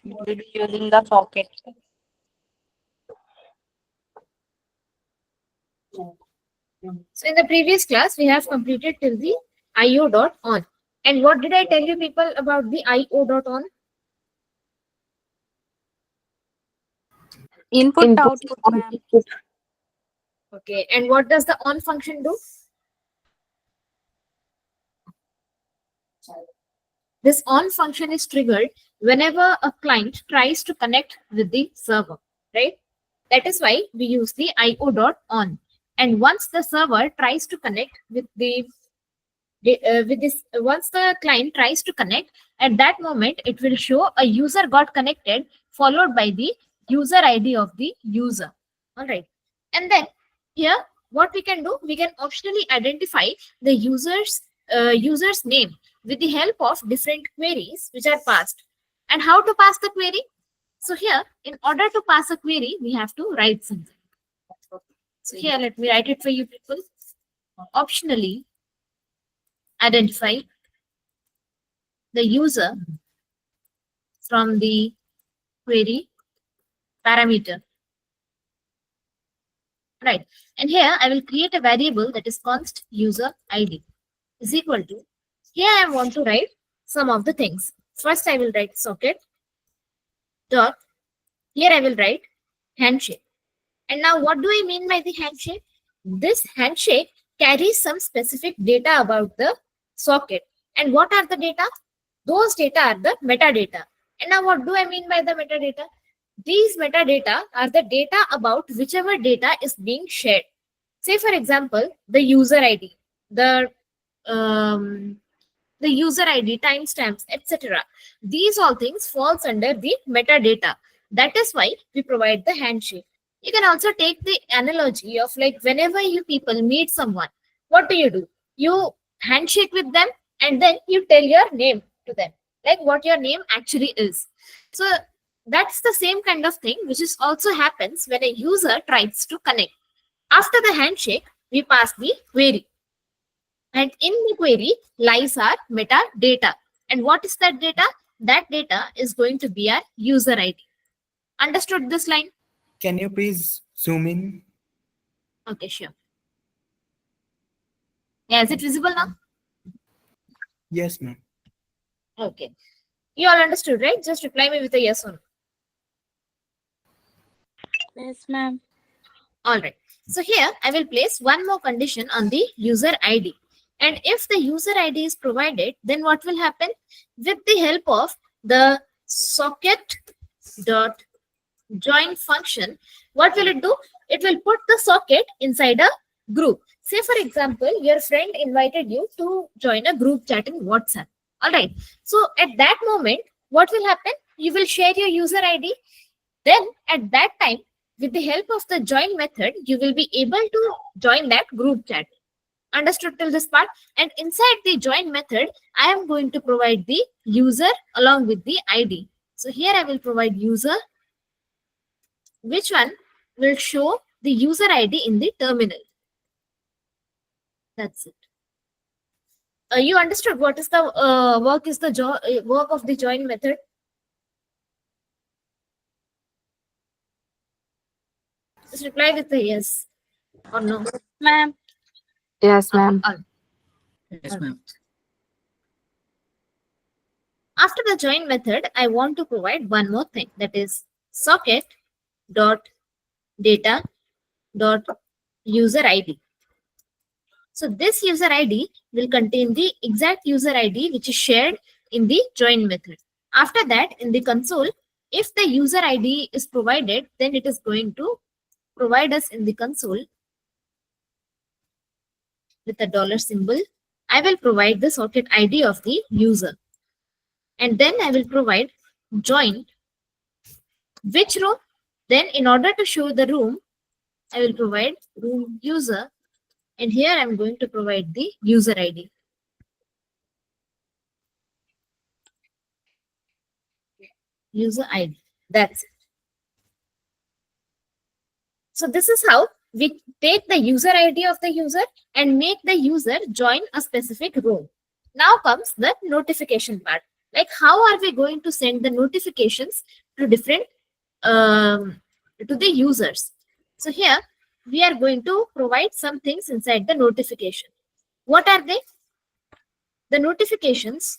will be using the socket. So in the previous class, we have completed till the IO dot on. And what did I tell you people about the IO dot on? Input output, ma'am. Okay. And what does the on function do? This on function is triggered whenever a client tries to connect with the server, right? That is why we use the IO dot on. And once the server tries to connect with once the client tries to connect, at that moment it will show a user got connected followed by the user ID of the user. All right. And then here what we can do, we can optionally identify the user's name with the help of different queries which are passed. And how to pass the query? So here, in order to pass a query, we have to write something. So here, let me write it for you people. Optionally identify the user from the query parameter. Right. And here I will create a variable that is const user ID is equal to, here I want to write some of the things. First I will write socket dot, here I will write handshake. And now what do I mean by the handshake? This handshake carries some specific data about the socket. And what are the data? Those data are the metadata. And now what do I mean by the metadata? These metadata are the data about whichever data is being shared. Say for example, the user ID, the user ID, timestamps, etc. These all things falls under the metadata. That is why we provide the handshake. You can also take the analogy of like whenever you people meet someone, what do? You handshake with them and then you tell your name to them, like what your name actually is. So that's the same kind of thing which is also happens when a user tries to connect. After the handshake, we pass the query. And in the query lies our metadata. And what is that data? That data is going to be our user ID. Understood this line? Can you please zoom in? Okay, sure. Yeah, is it visible now? Yes, ma'am. Okay. You all understood, right? Just reply me with a yes or no. Yes, ma'am. All right. So here I will place one more condition on the user ID. And if the user ID is provided, then what will happen? With the help of the socket dot join function, what will it do? It will put the socket inside a group. Say for example, your friend invited you to join a group chat in WhatsApp. All right. So at that moment, what will happen? You will share your user ID. Then at that time, with the help of the join method, you will be able to join that group chat. Understood till this part? And inside the join method, I am going to provide the user along with the ID. So here I will provide user, which one will show the user ID in the terminal. That's it. You understood what is the work of the join method? Just reply with a yes or no. Ma'am. Yes, ma'am. Yes, ma'am. After the join method, I want to provide one more thing, that is socket dot data dot user ID. So this user ID will contain the exact user ID which is shared in the join method. After that, in the console, if the user ID is provided, then it is going to provide us in the console with a dollar symbol. I will provide the socket ID of the user. And then I will provide join which room. Then in order to show the room, I will provide room user. And here I'm going to provide the user ID. User ID. That's it. So this is how we take the user ID of the user and make the user join a specific room. Now comes the notification part. Like how are we going to send the notifications to different to the users? So here we are going to provide some things inside the notification. What are they? The notifications.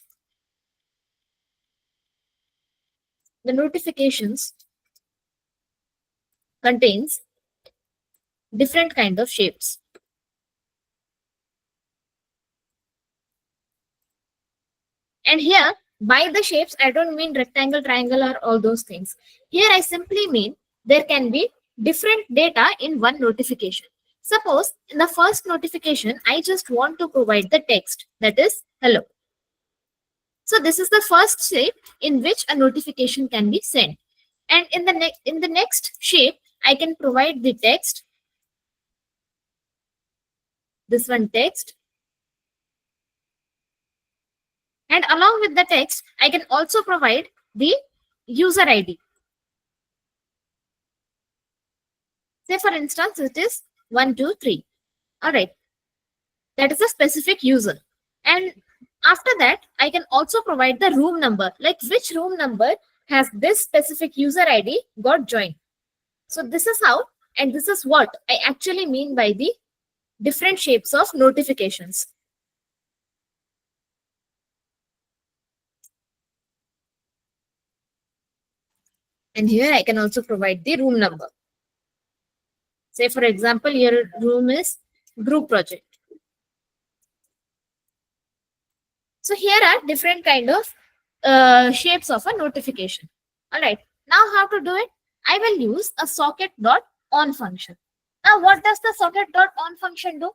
The notifications contains different kind of shapes. And here, by the shapes, I don't mean rectangle, triangle, or all those things. Here, I simply mean there can be different data in one notification. Suppose in the first notification, I just want to provide the text that is hello. So this is the first shape in which a notification can be sent. And in the next shape, I can provide the text. This one text. And along with the text, I can also provide the user ID. Say for instance, it is 123. All right. That is a specific user. And after that, I can also provide the room number, like which room number has this specific user ID got joined. So this is how, and this is what I actually mean by the different shapes of notifications. And here I can also provide the room number. Say for example, your room is group project. So here are different kind of shapes of a notification. All right. Now how to do it? I will use a socket.on function. Now what does the socket.on function do?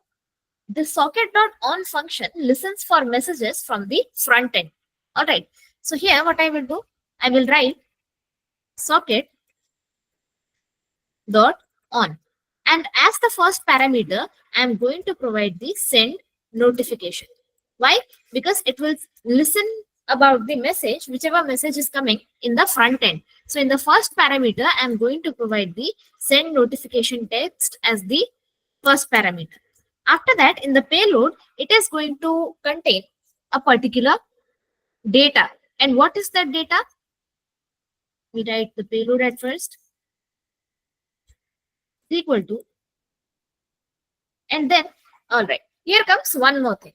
The socket.on function listens for messages from the front end. All right. So here what I will do? I will write socket.on. And as the first parameter, I am going to provide the send notification. Why? Because it will listen about the message, whichever message is coming in the front end. So in the first parameter, I am going to provide the send notification text as the first parameter. After that, in the payload, it is going to contain a particular data. And what is that data? We write the payload at first. Equal to. And then, all right, here comes one more thing.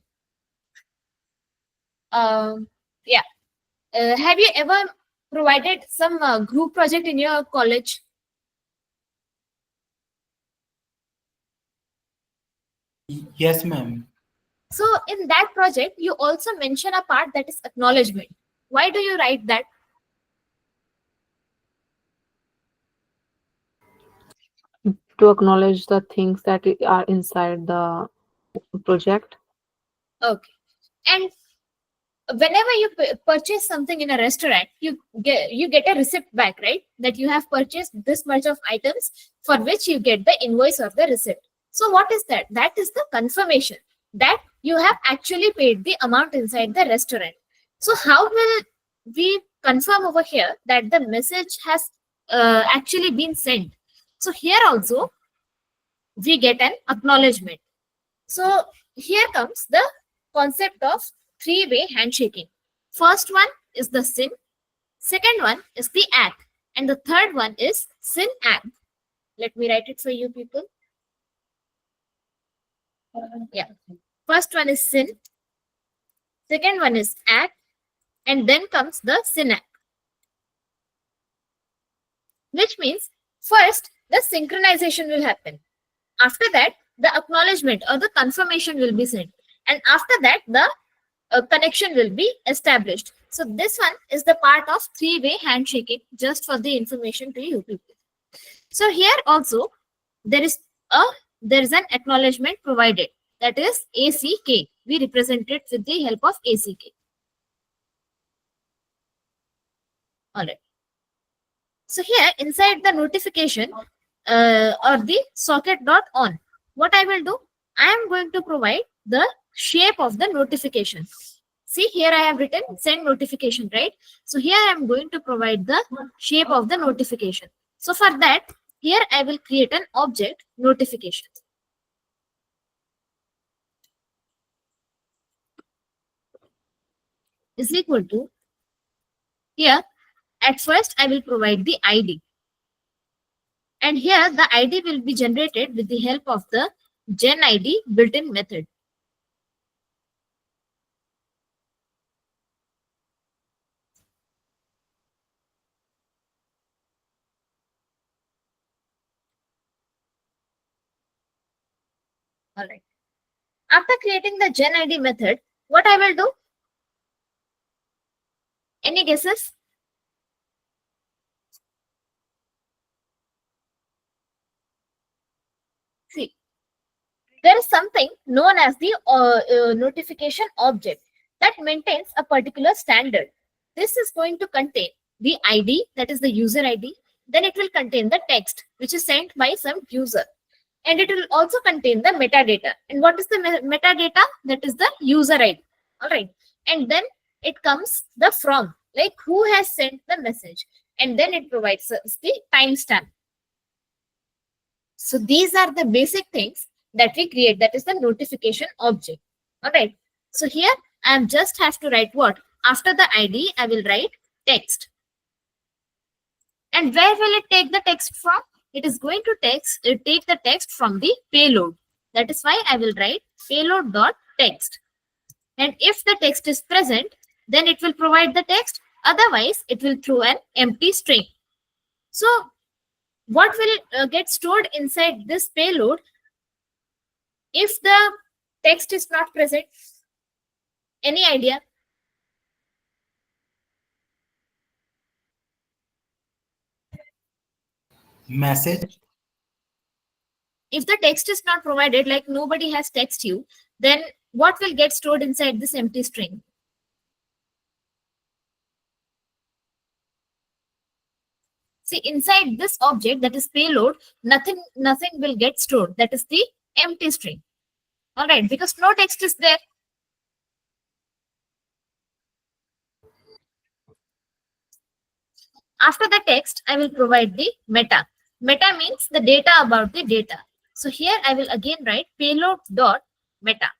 Yeah. Have you ever provided some group project in your college? Yes, ma'am. So in that project, you also mention a part that is acknowledgement. Why do you write that? To acknowledge the things that are inside the project. Okay. And whenever you purchase something in a restaurant, you get a receipt back, right? That you have purchased this much of items, for which you get the invoice of the receipt. So what is that? That is the confirmation that you have actually paid the amount inside the restaurant. So how will we confirm over here that the message has actually been sent? So here also we get an acknowledgement. So here comes the concept of three-way handshaking. First one is the SYN, second one is the ACK, and the third one is SYN-ACK. Let me write it for you people. Yeah. First one is SYN, second one is ACK, and then comes the SYN-ACK. Which means first the synchronization will happen. After that, the acknowledgement or the confirmation will be sent. And after that, the connection will be established. So this one is the part of three-way handshaking, just for the information to you people. So here also there is an acknowledgement provided, that is ACK. We represent it with the help of ACK. All right. So here inside the notification or the socket.on, what I will do, I am going to provide the shape of the notification. See, here I have written send notification, right? So here I am going to provide the shape of the notification. So for that, here I will create an object notification. Is equal to Here, at first, I will provide the ID. And here, the ID will be generated with the help of the GenID built-in method. All right. After creating the GenID method, what I will do? Any guesses? See, there is something known as the notification object that maintains a particular standard. This is going to contain the ID, that is the user ID. Then it will contain the text, which is sent by some user. And it will also contain the metadata. And what is the metadata? That is the user ID. All right. And then it comes the from, like who has sent the message. And then it provides us the timestamp. So these are the basic things that we create, that is the notification object. All right. So here I am just have to write what? After the ID, I will write text. And where will it take the text from? It is going to take the text from the payload. That is why I will write payload.text. And if the text is present, then it will provide the text. Otherwise, it will throw an empty string. So what will get stored inside this payload if the text is not present? Any idea? Message. If the text is not provided, like nobody has text you, then what will get stored inside this empty string? See, inside this object, that is payload, nothing will get stored. That is the empty string. All right, because no text is there. After the text, I will provide the meta. Meta means the data about the data. So here I will again write payload.meta.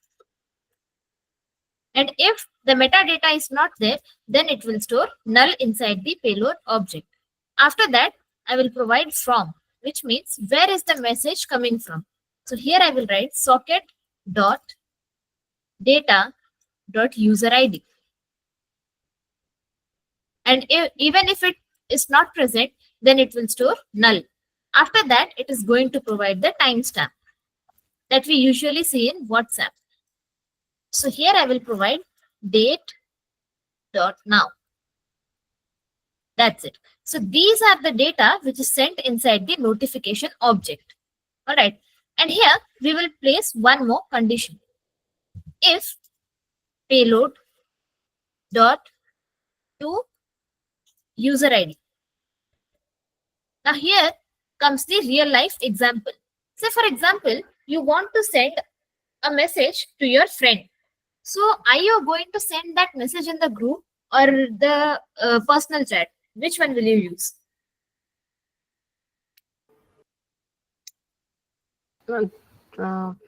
And if the metadata is not there, then it will store null inside the payload object. After that, I will provide from, which means where is the message coming from. So here I will write socket.data.userid. And even if it is not present, then it will store null. After that, it is going to provide the timestamp that we usually see in WhatsApp. So here I will provide date.now. That's it. So these are the data which is sent inside the notification object. All right. And here we will place one more condition. If payload dot to user ID. Now here comes the real life example. Say for example, you want to send a message to your friend. So are you going to send that message in the group or the personal chat? Which one will you use?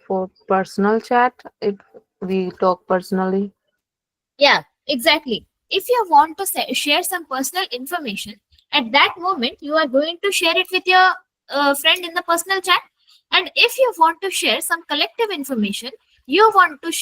For personal chat, if we talk personally. Yeah, exactly. If you want to share some personal information, at that moment, you are going to share it with your friend in the personal chat. And if you want to share some collective information, you have to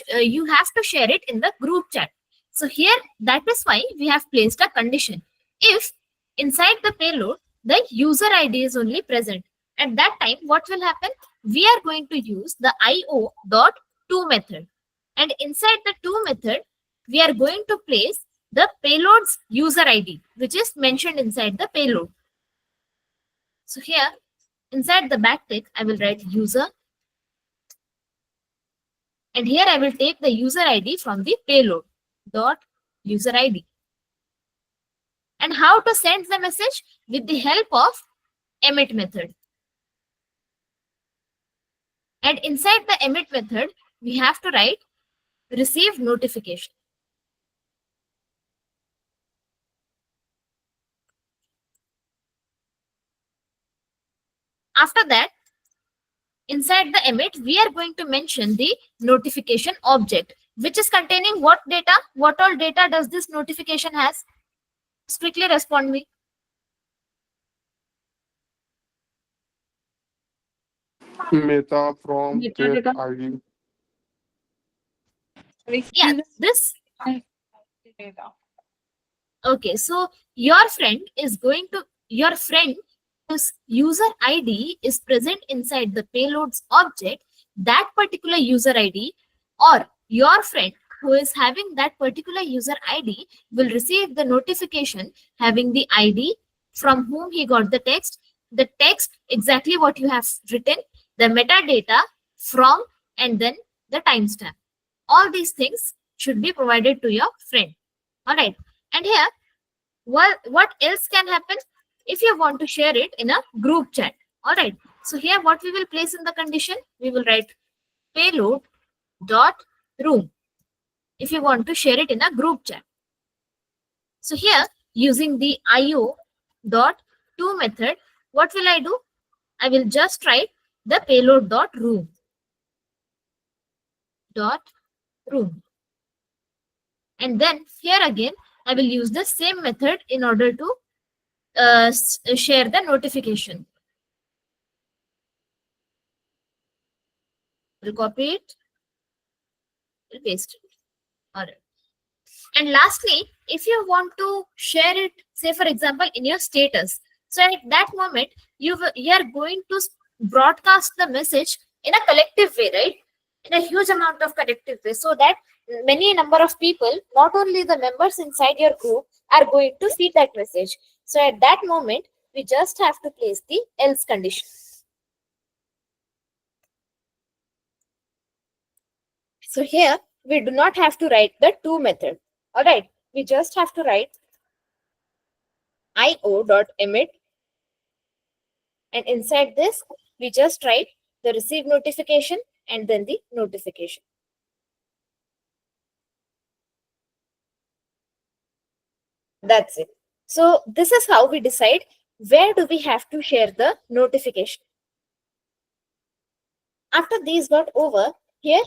share it in the group chat. So here, that is why we have placed a condition. If inside the payload, the user ID is only present, at that time, what will happen? We are going to use the io.to method. And inside the to method, we are going to place the payload's user ID, which is mentioned inside the payload. So here, inside the backtick, I will write user. And here I will take the user ID from the payload dot user ID. And how to send the message? With the help of emit method. And inside the emit method, we have to write receive notification. After that, inside the emit, we are going to mention the notification object, which is containing what data? What all data does this notification has? Just quickly respond me. Meta from get Metadata. ID. Yeah, this. Okay, so your friend whose user ID is present inside the payload's object, that particular user ID, or your friend who is having that particular user ID will receive the notification having the ID from whom he got the text exactly what you have written, the metadata from, and then the timestamp. All these things should be provided to your friend. All right. And here, what else can happen if you want to share it in a group chat? All right. So here, what we will place in the condition, we will write payload dot room if you want to share it in a group chat. So here, using the io dot to method, what will I do? I will just write the payload dot room. And then here again, I will use the same method in order to share the notification. We'll copy it, we'll paste it. All right. And lastly, if you want to share it, say for example, in your status, so at that moment, you are going to broadcast the message in a collective way, right? In a huge amount of collective way, so that many number of people, not only the members inside your group, are going to see that message. So at that moment, we just have to place the else condition. So here, we do not have to write the to method. All right, we just have to write io.emit, and inside this, we just write the receive notification and then the notification. That's it. So this is how we decide where do we have to share the notification. After these got over, here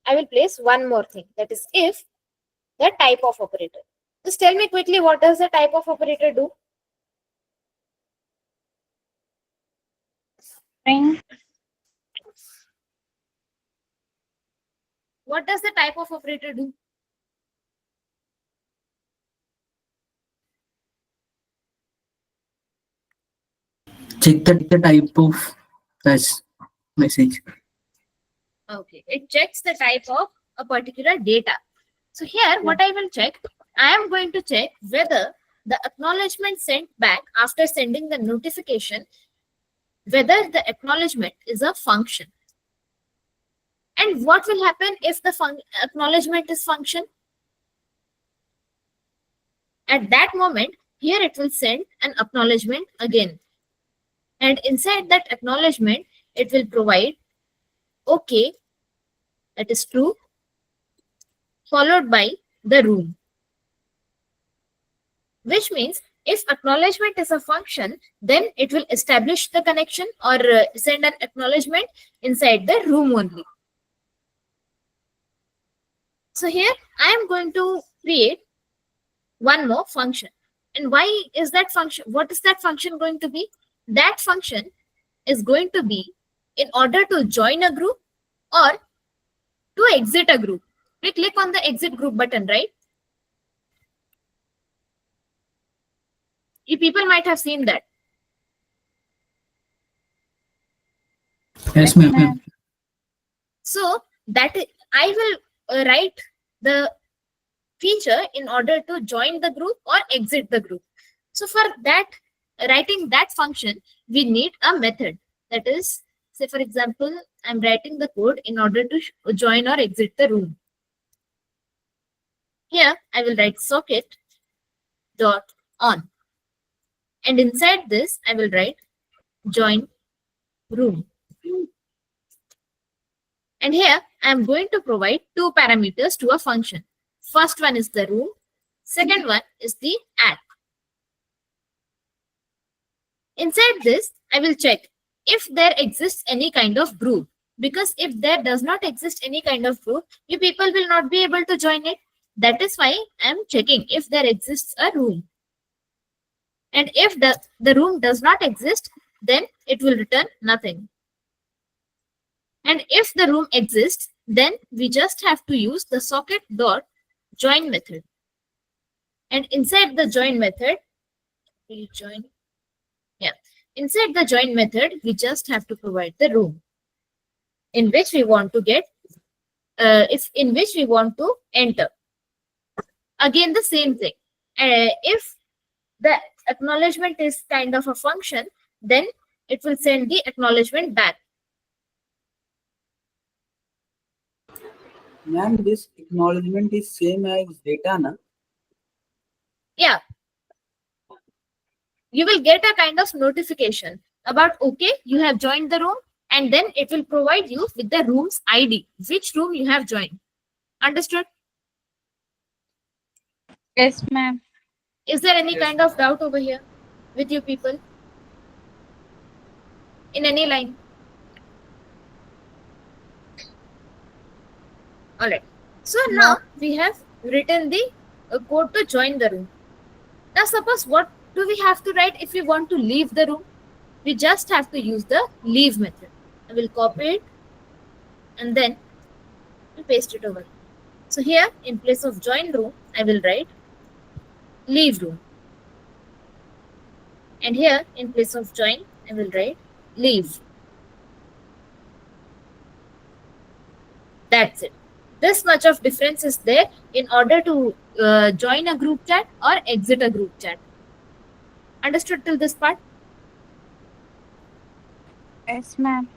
I will place one more thing, that is if the type of operator. Just tell me quickly, what does the type of operator do? String. What does the type of operator do? Check the type of this message. Okay, it checks the type of a particular data. So here, what I will check, I am going to check whether the acknowledgement sent back after sending the notification, whether the acknowledgement is a function. And what will happen if the acknowledgement is function? At that moment, here it will send an acknowledgement again. And inside that acknowledgement, it will provide okay, that is true, followed by the room. Which means if acknowledgement is a function, then it will establish the connection or send an acknowledgement inside the room only. So here I am going to create one more function. And why is that function? What is that function going to be? That function is going to be in order to join a group or to exit a group. We click on the exit group button, right? You people might have seen that. Yes, ma'am. So that I will write the feature in order to join the group or exit the group. So for that, writing that function, we need a method. That is, say for example, I'm writing the code in order to join or exit the room. Here I will write socket dot on, and inside this I will write join room. And here I am going to provide two parameters to a function. First one is the room, second one is the add. Inside this, I will check if there exists any kind of group, because if there does not exist any kind of group, you people will not be able to join it. That is why I am checking if there exists a room. And if the room does not exist, then it will return nothing. And if the room exists, then we just have to use the socket dot join method. And inside the join method, inside the join method, we just have to provide the room in which we want to get, in which we want to enter. Again, the same thing. If the acknowledgement is kind of a function, then it will send the acknowledgement back. Ma'am, this acknowledgement is same as data, na? Yeah. You will get a kind of notification about, okay, you have joined the room, and then it will provide you with the room's ID, which room you have joined. Understood? Yes, ma'am. Is there any Yes. kind of doubt over here with you people? In any line? Alright. So No. now we have written the code to join the room. Now suppose what do we have to write if we want to leave the room? We just have to use the leave method. I will copy it and then paste it over. So here in place of join room, I will write leave room. And here in place of join, I will write leave. That's it. This much of difference is there in order to join a group chat or exit a group chat. Understood till this part? Yes, ma'am.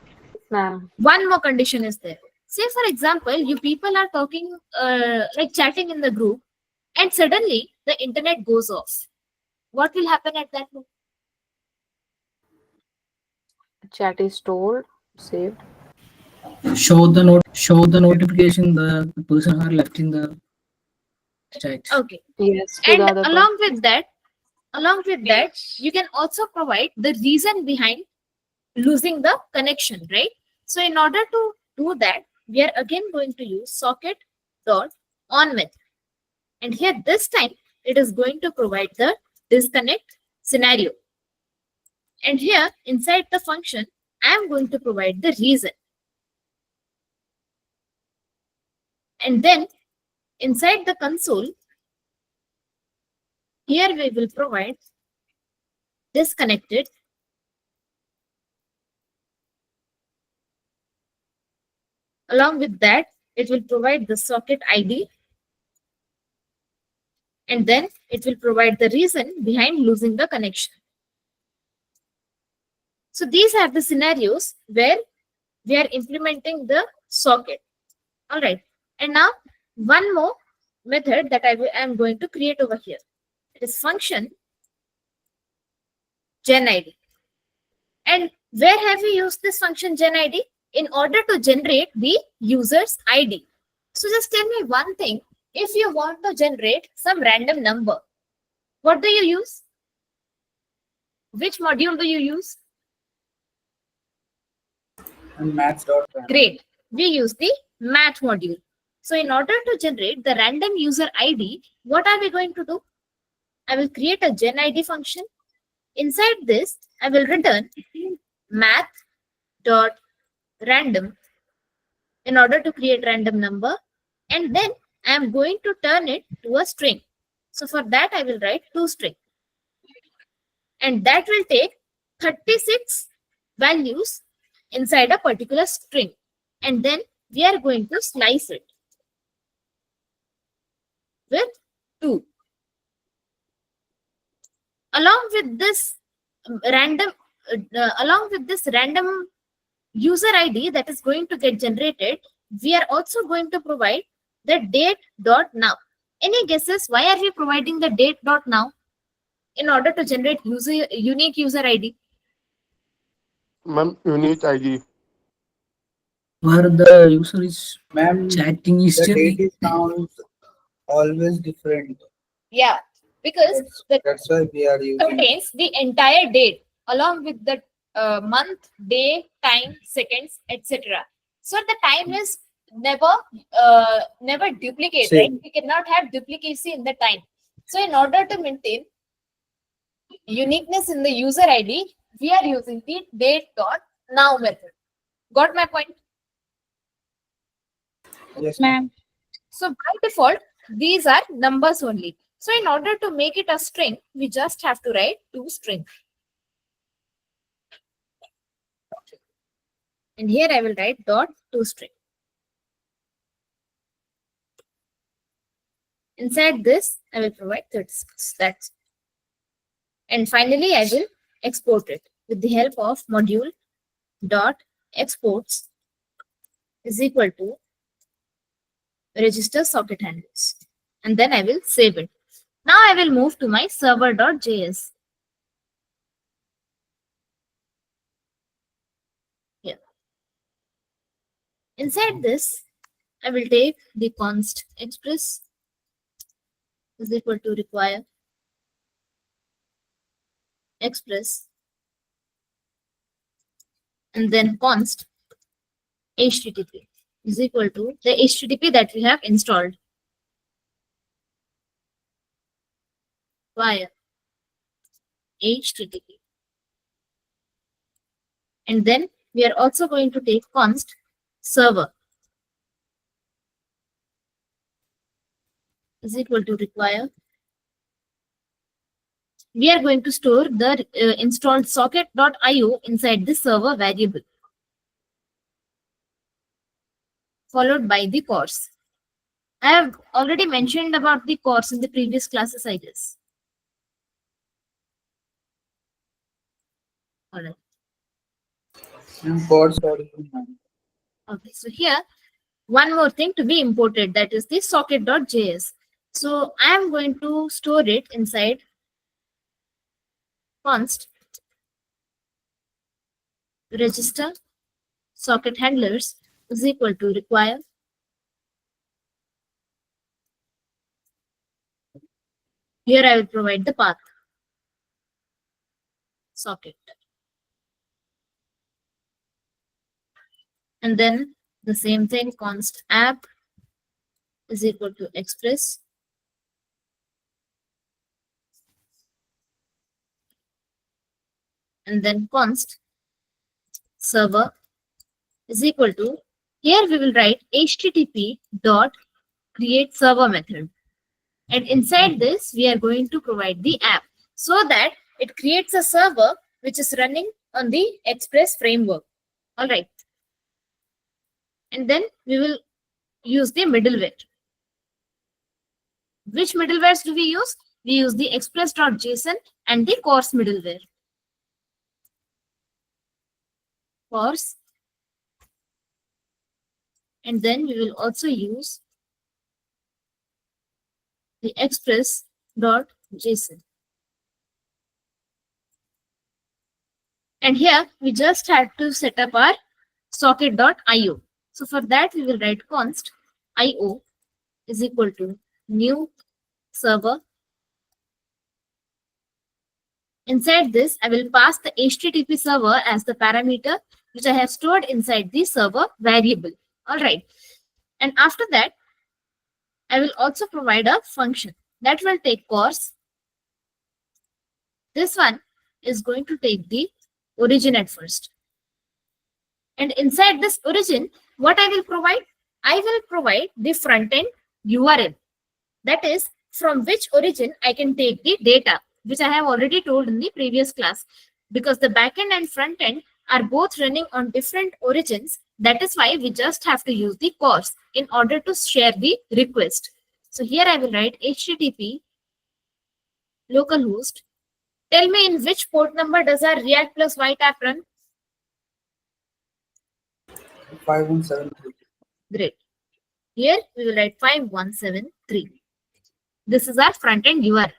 Ma'am. One more condition is there. Say, for example, you people are talking, like chatting in the group, and suddenly the internet goes off. What will happen at that moment? Chat is stored, saved. Show the notification the person are left in the chat. Okay. Yes, to And the other along with that, you can also provide the reason behind losing the connection, right? So in order to do that, we are again going to use socket dot on method. And here this time it is going to provide the disconnect scenario. And here inside the function, I am going to provide the reason. And then inside the console, here we will provide disconnected. Along with that, it will provide the socket ID. And then it will provide the reason behind losing the connection. So these are the scenarios where we are implementing the socket. All right. And now one more method that I am going to create over here. It is function genID. And where have we used this function genID? In order to generate the user's ID. So just tell me one thing. If you want to generate some random number, what do you use? Which module do you use? And maths.random. Great. We use the math module. So in order to generate the random user ID, what are we going to do? I will create a genID function. Inside this, I will return math.random in order to create random number. And then I am going to turn it to a string. So for that, I will write toString. And that will take 36 values inside a particular string. And then we are going to slice it with 2. Along with this random user ID that is going to get generated, we are also going to provide the date.now. Any guesses why are we providing the date.now in order to generate unique user ID? Ma'am, unique ID. Where the user is Ma'am, chatting the history. date is sounds always different. Yeah, because That's why we are using. contains the entire date along with the month, day, time, seconds, etc. So the time is never duplicate, right? Same. We cannot have duplicacy in the time. So in order to maintain uniqueness in the user ID, we are using the date.now method. Got my point? Yes, ma'am. ma'am. So by default, these are numbers only. So in order to make it a string, we just have to write toString. And here I will write dot toString. Inside this, I will provide 36. That's it. And finally, I will export it with the help of module dot exports is equal to register socket handles. And then I will save it. Now I will move to my server.js. Here. Inside this, I will take the const express is equal to require express and then const http is equal to the http that we have installed via http. And then we are also going to take const server is equal to require. We are going to store the installed socket.io inside the server variable, followed by the course. I have already mentioned about the course in the previous classes, I guess. All right. Import audible, ma'am. Okay, so here one more thing to be imported, that is the socket.js. So I am going to store it inside const register socket handlers is equal to require. Here I will provide the path socket. And then the same thing, const app is equal to express. And then const server is equal to, here we will write http dot create server method. And inside this, we are going to provide the app so that it creates a server which is running on the Express framework. All right. And then we will use the middleware. Which middlewares do we use? We use the express.json and the course middleware. Course. And then we will also use the express.json. And here we just had to set up our socket.io. So for that, we will write const io is equal to new server. Inside this, I will pass the HTTP server as the parameter which I have stored inside the server variable. All right. And after that, I will also provide a function that will take course. This one is going to take the origin at first. And inside this origin, what I will provide? I will provide the front end URL. That is from which origin I can take the data, which I have already told in the previous class. Because the backend and front end are both running on different origins. That is why we just have to use the course in order to share the request. So here I will write HTTP localhost. Tell me in which port number does our React plus White app run? 5173. Great. Here we will write 5173. This is our front end URL.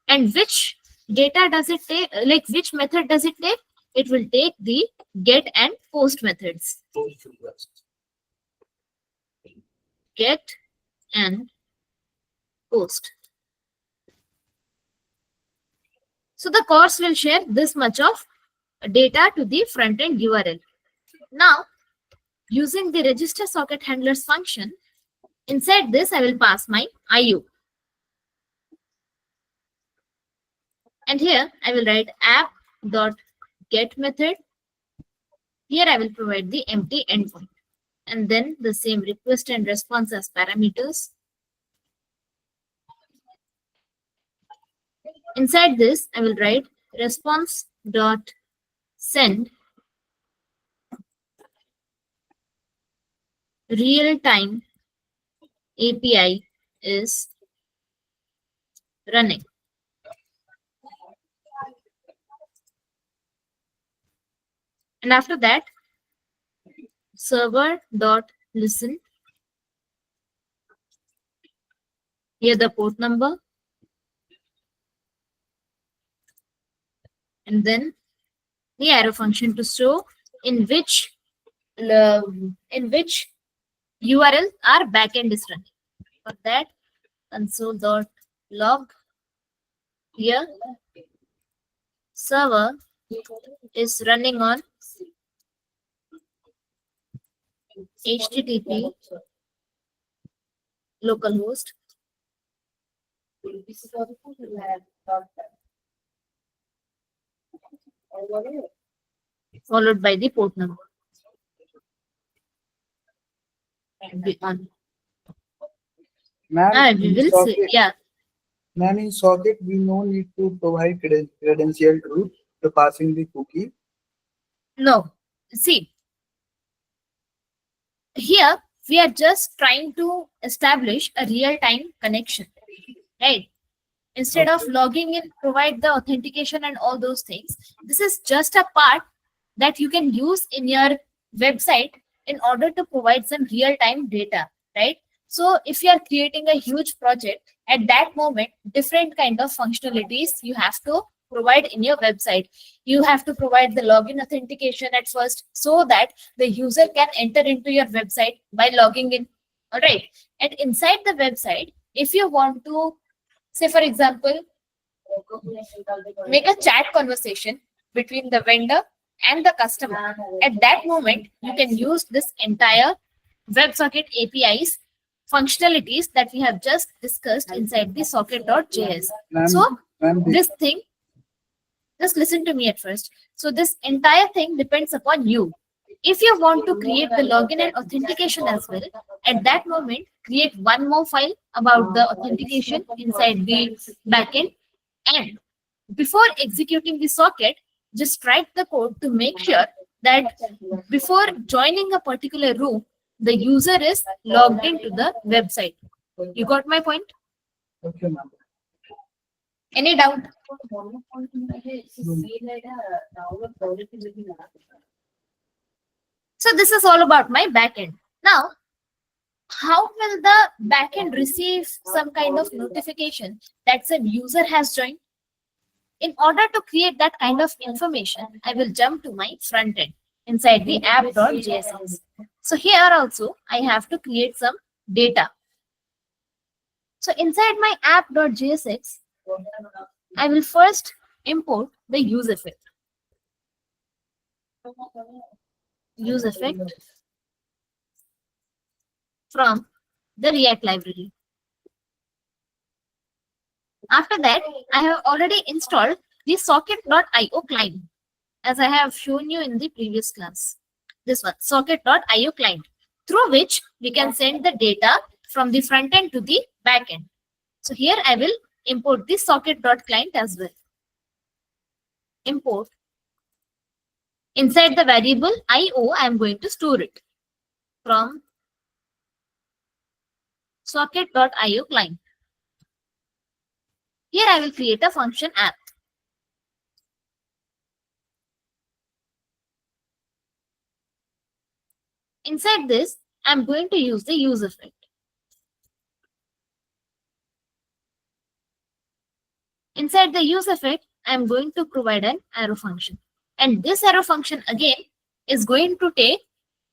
And which data does it take? Like which method does it take? It will take the get and post methods. Post request. Get and post. So the course will share this much of data to the front end URL. Now, using the register socket handlers function, inside this I will pass my IO. And here I will write app dot get method. Here I will provide the empty endpoint, and then the same request and response as parameters. Inside this, I will write response dot send real time API is running. And after that, server dot listen. Here the port number, and then the arrow function to show in which URL our backend is running. For that, console.log. Here, server is running on HTTP localhost followed by the port number. Ma'am, We in will socket, see. Yeah. ma'am, in socket, we no need to provide credential root to passing the cookie. No. See, here we are just trying to establish a real-time connection, right? Instead of logging in, provide the authentication and all those things. This is just a part that you can use in your website in order to provide some real-time data, right? So if you are creating a huge project, at that moment, different kind of functionalities you have to provide in your website. You have to provide the login authentication at first so that the user can enter into your website by logging in. All right. And inside the website, if you want to, say for example, make a chat conversation between the vendor and the customer. At that moment, you can use this entire WebSocket APIs functionalities that we have just discussed inside the socket.js. Ma'am, So ma'am, this thing, just listen to me at first. So this entire thing depends upon you. If you want to create the login and authentication as well, at that moment, create one more file about the authentication inside the backend. And before executing the socket, just write the code to make sure that before joining a particular room, the user is logged into the website. You got my point? okay, ma'am. Any doubt? So this is all about my backend. Now, how will the backend receive some kind of notification that some user has joined? In order to create that kind of information, I will jump to my front end inside the app.js. So here also, I have to create some data. So inside my app.jsx, I will first import the use effect. Use effect from the React library. After that, I have already installed the socket.io client, as I have shown you in the previous class. This one, socket.io client, through which we can send the data from the front end to the back end. So here I will import the socket.client as well. Import. Inside the variable IO, I am going to store it from socket.io client. Here I will create a function app. Inside this, I am going to use the use effect. Inside the use effect, I am going to provide an arrow function. And this arrow function again is going to take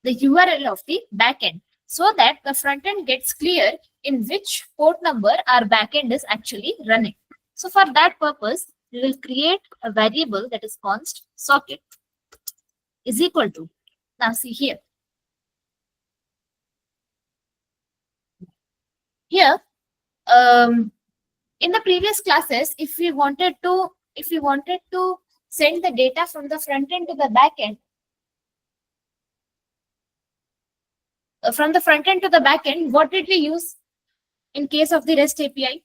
the URL of the backend so that the front end gets clear in which port number our backend is actually running. So for that purpose, we will create a variable that is const socket is equal to. Now see here. Here, in the previous classes, if we wanted to if we wanted to send the data from the front end to the back end, from the front end to the back end, what did we use in case of the REST API?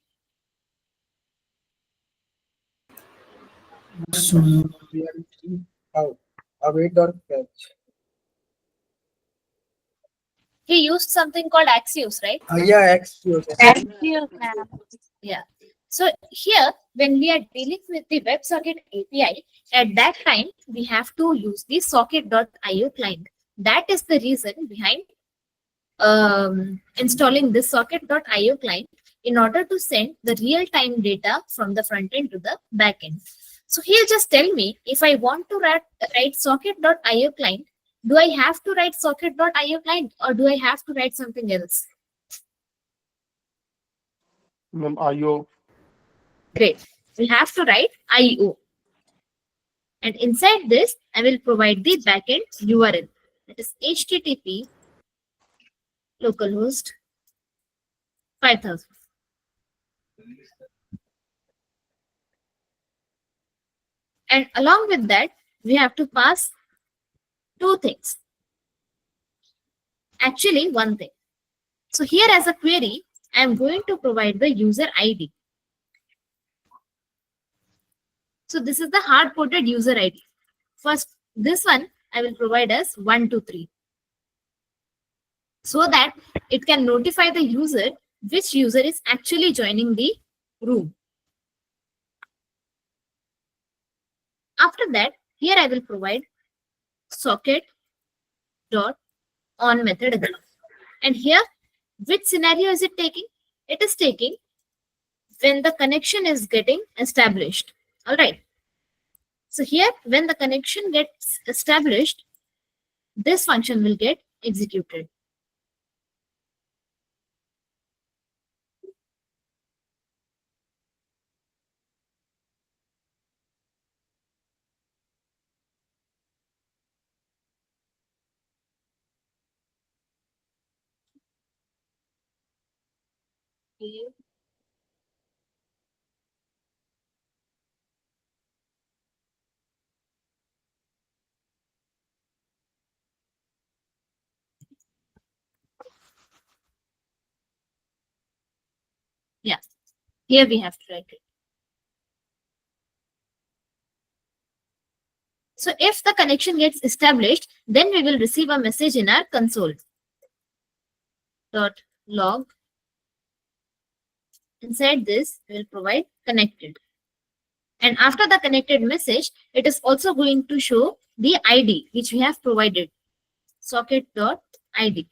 So, We are using await or fetch. He used something called Axios, right? Yeah, Axios. Excuse, ma'am. Yeah. So here, when we are dealing with the WebSocket API, at that time, we have to use the socket.io client. That is the reason behind installing this socket.io client in order to send the real-time data from the front end to the back end. So here, just tell me, if I want to write socket.io client, do I have to write socket.io client or do I have to write something else? Ma'am, IO. Great. We have to write IO. And inside this, I will provide the backend URL. That is HTTP localhost 5000. And along with that, we have to pass two things. Actually, one thing. So here as a query, I am going to provide the user ID. So this is the hard-coded user ID. First, this one I will provide as 123, so that it can notify the user which user is actually joining the room. After that, here I will provide socket dot on method again. And here, which scenario is it taking? It is taking when the connection is getting established. All right. So here, when the connection gets established, this function will get executed. Yeah, here we have to write it. So if the connection gets established, then we will receive a message in our console. Dot log. Inside this, we will provide connected. And after the connected message, it is also going to show the ID which we have provided. Socket.id.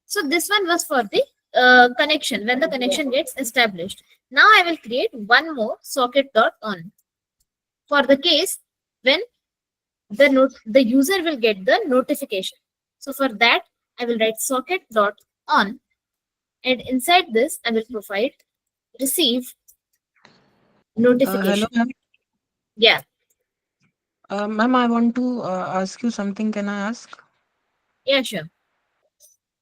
So this one was for the connection, when the connection gets established. Now I will create one more socket.on for the case when the user will get the notification. So for that, I will write socket.on, and inside this, I will provide receive notification. Hello, ma'am. Yeah, Ma'am, I want to ask you something. Can I ask? yeah, sure.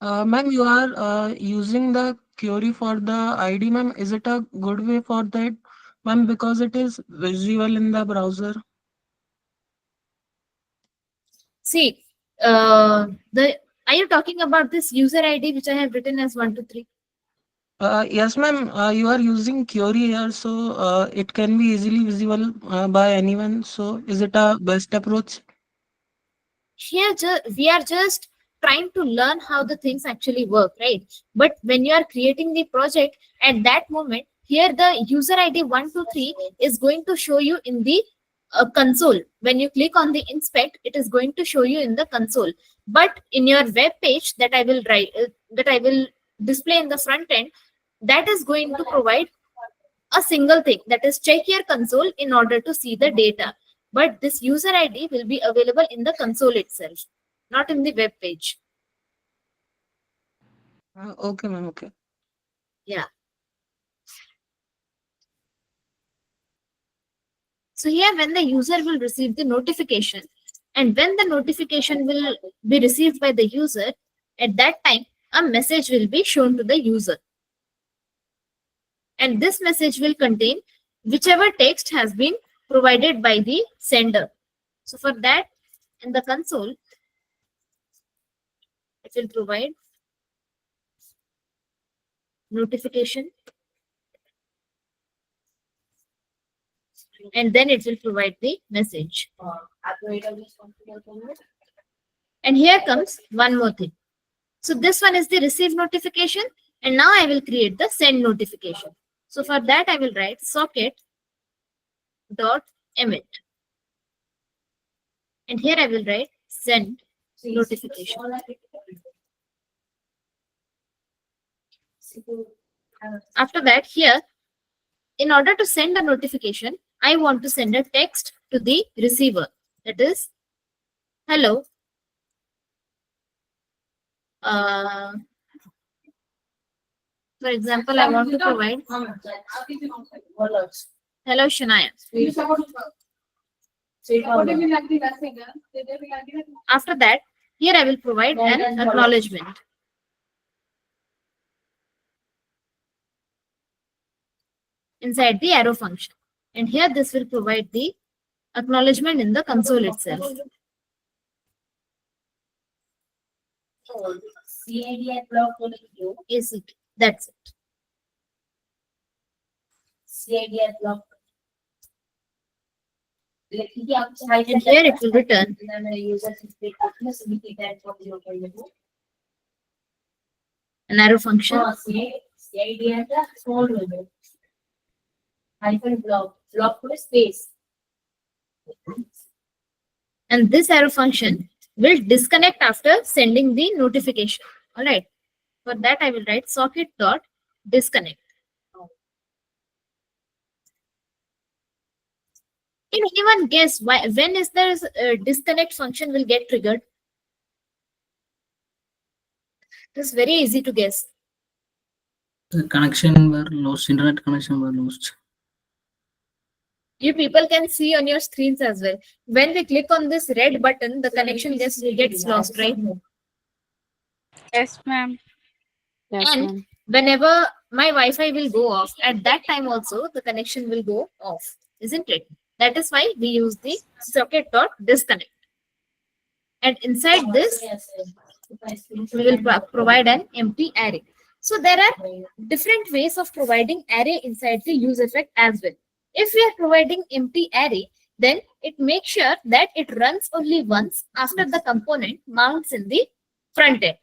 Ma'am, you are using the query for the ID, ma'am. Is it a good way for that, ma'am? Because it is visible in the browser. See, the are you talking about this user ID which I have written as 123? Yes, ma'am. You are using query here, so it can be easily visible by anyone. So, is it a best approach? Here we are just trying to learn how the things actually work, right? But when you are creating the project, at that moment, here the user ID 123 is going to show you in the console. When you click on the inspect, it is going to show you in the console. But in your web page that I will write, that I will display in the front end, that is going to provide a single thing, that is check your console in order to see the data. But this user ID will be available in the console itself, not in the web page. Okay, ma'am. Okay. Yeah. So here when the user will receive the notification, And when the notification will be received by the user, at that time, a message will be shown to the user. And this message will contain whichever text has been provided by the sender. So for that, in the console, it will provide notification, and then it will provide the message. And here comes one more thing. So this one is the receive notification, and now I will create the send notification. So for that, I will write socket dot emit, and here I will write send notification. After that, here, in order to send a notification, I want to send a text to the receiver. That is, hello. For example, I want to provide hello Shania. After that, here I will provide an acknowledgement. Inside the arrow function. And here this will provide the acknowledgement in the console itself. Is it? That's it. And here it will return an arrow function. And this arrow function will disconnect after sending the notification. All right. For that, I will write socket dot disconnect. Can anyone guess why? When is there disconnect function will get triggered? It is very easy to guess. The connection were lost, internet connection were lost. You people can see on your screens as well. When we click on this red button, the connection gets lost, right? Yes, ma'am. Yes, And ma'am. whenever my Wi-Fi will go off, at that time also the connection will go off, isn't it? That is why we use the socket dot disconnect. And inside this, we will provide an empty array. So there are different ways of providing array inside the use effect as well. If we are providing empty array, then it makes sure that it runs only once after the component mounts in the front end,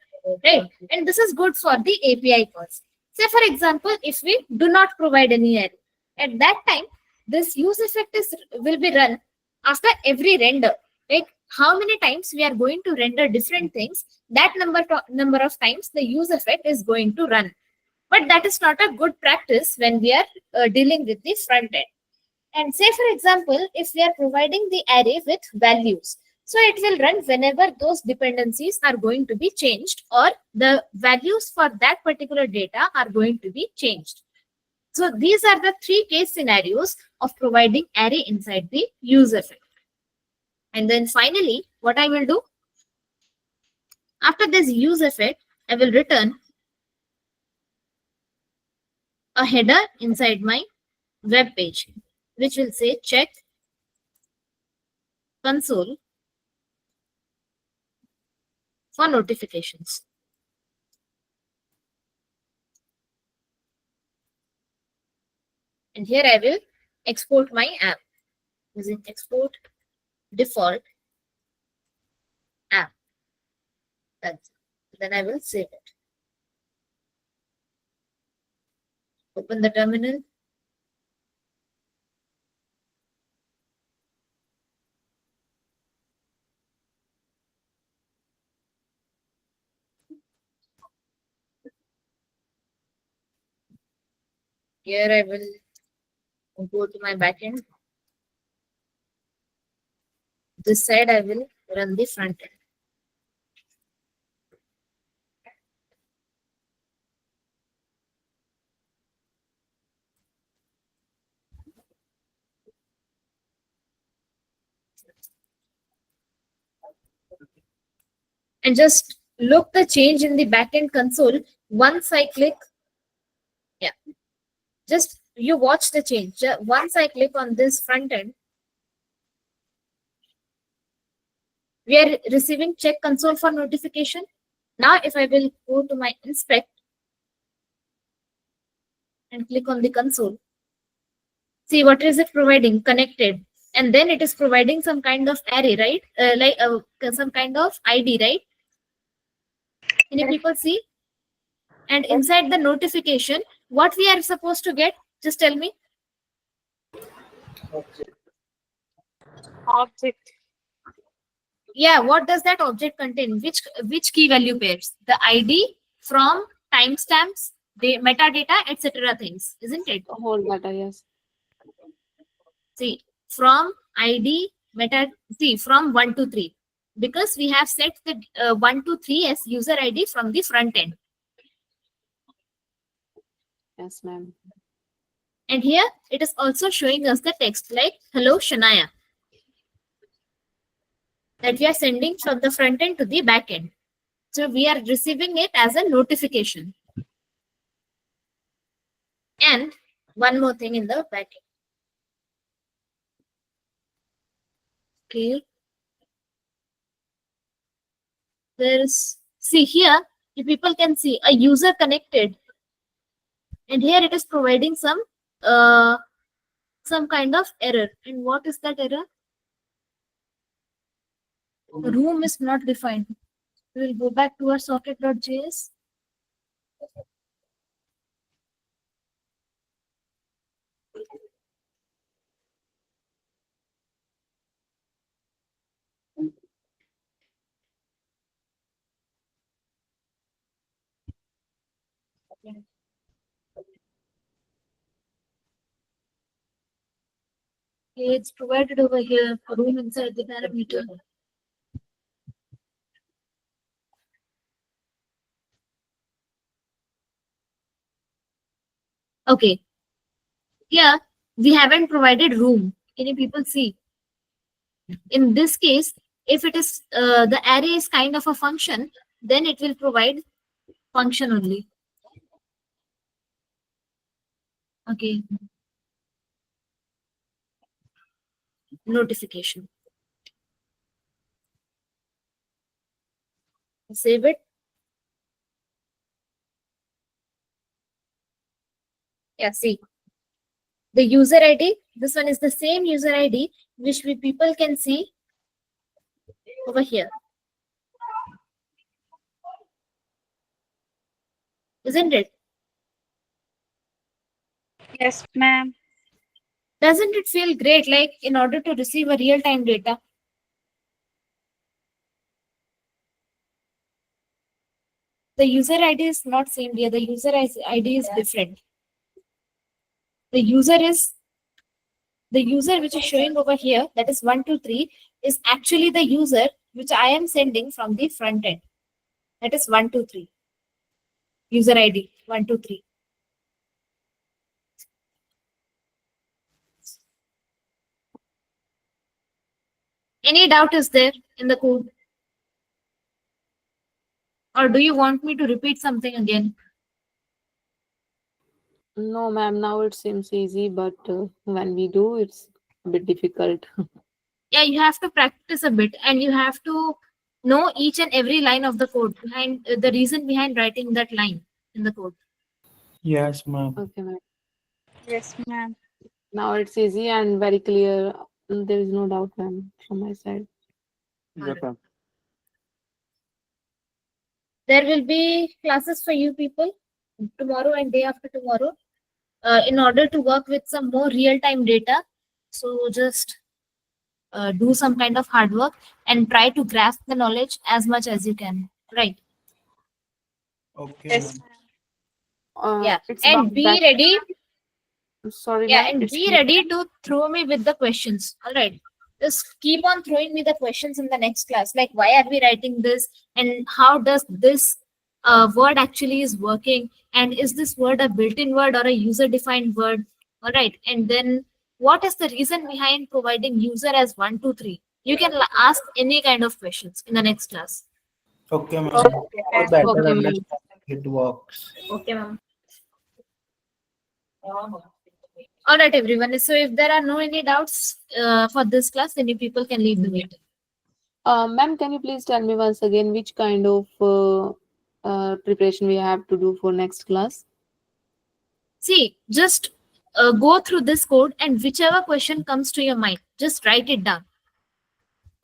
right? And this is good for the API calls. Say for example, if we do not provide any array, at that time, this use effect will be run after every render. Like how many times we are going to render different things, that number of times the use effect is going to run. But that is not a good practice when we are dealing with the front end. And say for example, if we are providing the array with values, so it will run whenever those dependencies are going to be changed or the values for that particular data are going to be changed. So these are the three case scenarios of providing array inside the use effect. And then finally, what I will do, after this use effect, I will return a header inside my web page, which will say check console for notifications. And here I will export my app using export default app. That's it. Then I will save it. Open the terminal. Here I will go to my backend. This side I will run the front end. And just look the change in the backend console once I click. Yeah, just you watch the change. Once I click on this front end, we are receiving check console for notification. Now, if I will go to my inspect and click on the console, see what is it providing? Connected. And then it is providing some kind of array, right? Some kind of ID, right? Can you people see? And inside the notification, what we are supposed to get? Just tell me. Object. Yeah, what does that object contain? Which key value pairs? The ID from timestamps, the metadata, etc. things, isn't it? The whole data, yes. See, from ID from 1 to 3, because we have set the 1 to 3 as user ID from the front end. Yes, ma'am. And here it is also showing us the text like hello Shania, that we are sending from the front end to the back end. So we are receiving it as a notification. And one more thing in the back end. Okay. There's, see here, you people can see a user connected. And here it is providing some kind of error. And what is that error? The room is not defined. We will go back to our socket.js. Okay, it's provided over here, room inside the parameter. Okay. Here, we haven't provided room. Can you people see? In this case, if it is the array is kind of a function, then it will provide function only. Okay. Notification. Save it. Yeah, see. The user ID, this one is the same user ID which we people can see over here. Isn't it? Yes, ma'am. Doesn't it feel great, like in order to receive a real-time data? The user ID is not same here. The user ID is different. The user which is showing over here, that is 123, is actually the user which I am sending from the front end. That is 123. User ID 123. Any doubt is there in the code? Or do you want me to repeat something again? No, ma'am. Now it seems easy, but when we do, it's a bit difficult. Yeah, you have to practice a bit and you have to know each and every line of the code behind the reason behind writing that line in the code. Yes, ma'am. Okay, ma'am. Yes, ma'am. Now it's easy and very clear. There is no doubt, ma'am, from my side. Yes, ma'am. There will be classes for you people tomorrow and day after tomorrow in order to work with some more real-time data. So just do some kind of hard work and try to grasp the knowledge as much as you can. Right. Okay, Yes, ma'am. ma'am. Yeah. It's And about be that. ready. Sorry, Yeah, ma'am. and It's be ready to throw me with the questions. All right. Just keep on throwing me the questions in the next class. Like, why are we writing this? And how does this word actually is working? And is this word a built-in word or a user-defined word? All right. And then what is the reason behind providing user as 123? You can ask any kind of questions in the next class. Okay, ma'am. Okay, For ma'am. better Okay, ma'am. understanding, it works. Okay, ma'am. All right, everyone. So if there are no any doubts for this class, then you people can leave the meeting. Ma'am, can you please tell me once again which kind of preparation we have to do for next class? See, just go through this code and whichever question comes to your mind, just write it down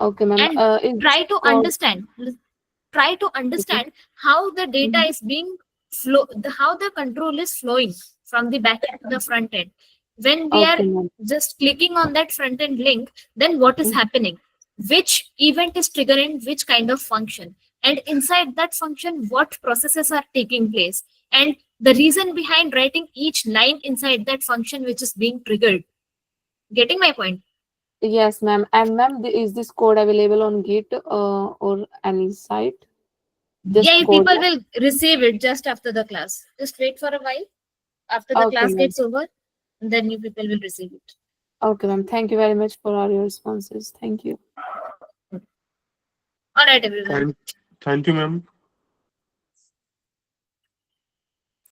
Okay, ma'am. and Is try to called- understand. Try to understand how the data is being how the control is flowing from the back end to the front end. When we are Okay, ma'am. just clicking on that front end link, then what is Mhm. happening? Which event is triggering which kind of function? And inside that function, what processes are taking place? And the reason behind writing each line inside that function which is being triggered. Getting my point? Yes, ma'am. And ma'am, is this code available on Git or any site? Just Yeah, code. people will receive it just after the class. Just wait for a while. After the Okay, class ma'am. gets over, then you people will receive it. Okay, ma'am. Thank you very much for all your responses. Thank you. All right, everyone. Thank you, ma'am.